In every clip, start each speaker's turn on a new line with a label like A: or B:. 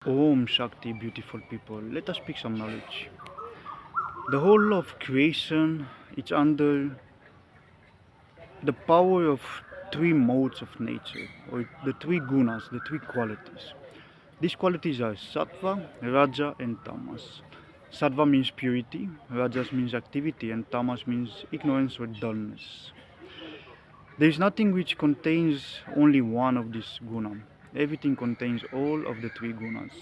A: Om Shakti, beautiful people, let us speak some knowledge. The whole of creation is under the power of three modes of nature, or the three gunas, the three qualities. These qualities are Satva, Raja, and Tamas. Sattva means purity, Rajas means activity, and Tamas means ignorance or dullness. There is nothing which contains only one of these guna. Everything contains all of the three gunas.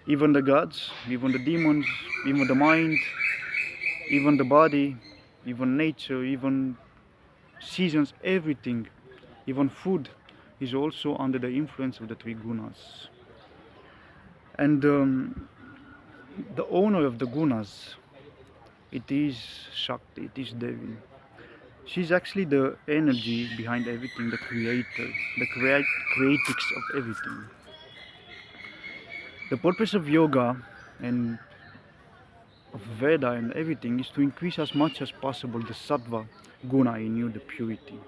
A: Even the gods, even the demons, even the mind, even the body, even nature, even seasons, everything, even food is also under the influence of the three gunas. And the owner of the gunas, it is Shakti, it is Devi. She's actually the energy behind everything, the creator, the creatix of everything. The purpose of yoga and of Veda and everything is to increase as much as possible the sattva guna in you, the purity.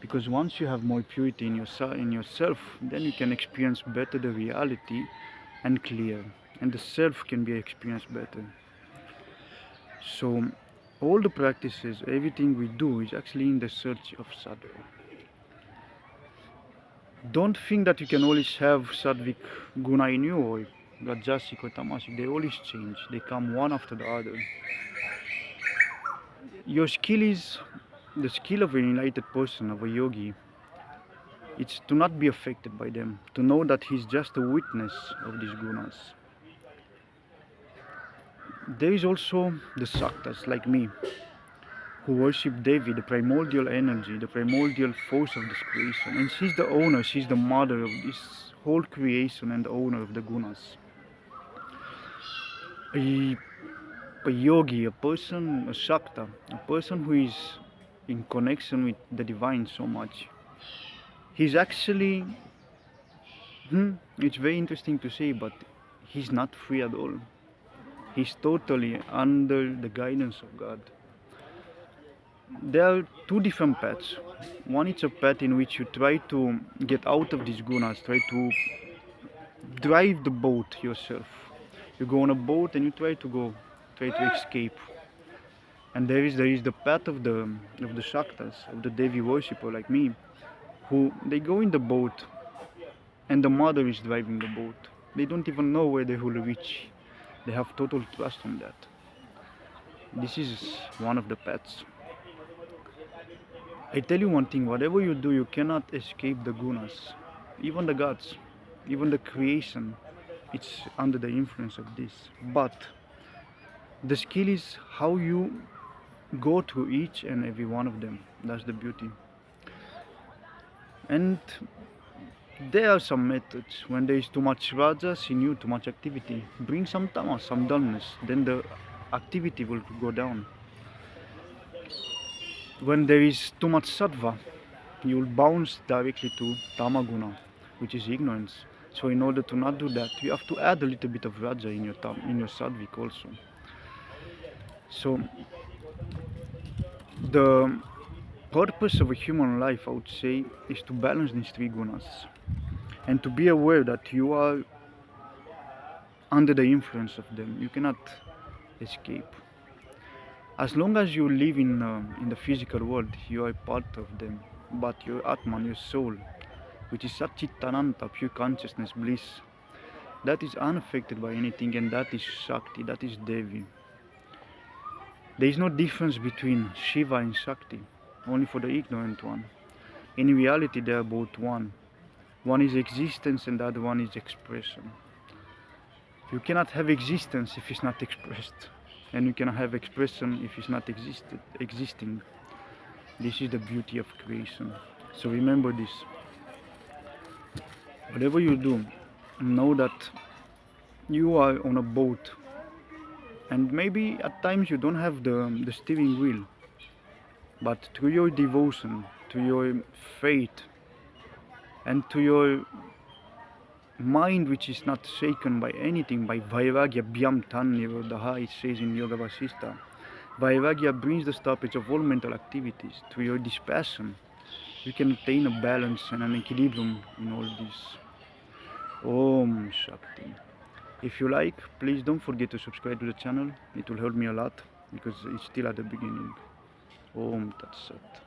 A: Because once you have more purity in yourself, then you can experience better the reality and clear, and the self can be experienced better. So all the practices, everything we do is actually in the search of sattva. Don't think that you can always have sattvic guna in you, or rajasic or tamasic. They always change. They come one after the other. Your skill is the skill of an enlightened person, of a yogi. It's to not be affected by them, to know that he's just a witness of these gunas. There is also the Saktas, like me, who worship Devi, the primordial energy, the primordial force of this creation. And she's the owner, she's the mother of this whole creation and the owner of the gunas. A, a yogi, a person, a Shakta, a person who is in connection with the divine so much, he's actually, it's very interesting to say, but he's not free at all. He's totally under the guidance of God. There are two different paths. One is a path in which you try to get out of these gunas, try to drive the boat yourself. You go on a boat and you try to escape. And there is the path of the Shaktas, of the Devi worshipper like me, who they go in the boat and the mother is driving the boat. They don't even know where they will reach. They have total trust on that. This is one of the paths. I tell you one thing, whatever you do, you cannot escape the gunas. Even the gods, even the creation, it's under the influence of this. But the skill is how you go through each and every one of them. That's the beauty. And there are some methods. When there is too much rajas in you, too much activity, bring some tamas, some dullness, then the activity will go down. When there is too much sattva, you will bounce directly to tamaguna, which is ignorance. So in order to not do that, you have to add a little bit of raja in your sattvic also. So the purpose of a human life, I would say, is to balance these three gunas and to be aware that you are under the influence of them. You cannot escape. As long as you live in the physical world, you are part of them. But your Atman, your soul, which is Satchitananta, pure consciousness, bliss, that is unaffected by anything, and that is Shakti, that is Devi. There is no difference between Shiva and Shakti, only for the ignorant one. In reality, they are both one. One is existence and the other one is expression. You cannot have existence if it's not expressed, and you cannot have expression if it's not existing. This is the beauty of creation. So remember this. Whatever you do, know that you are on a boat, and maybe at times you don't have the steering wheel, but through your devotion, to your faith, and to your mind which is not shaken by anything, by Vairagya Bhyam Tan Nirodha, it says in Yoga Vasista. Vairagya brings the stoppage of all mental activities. Through your dispassion, you can attain a balance and an equilibrium in all this. Om Shakti. If you like, please don't forget to subscribe to the channel. It will help me a lot because it's still at the beginning. Om Tat Sat.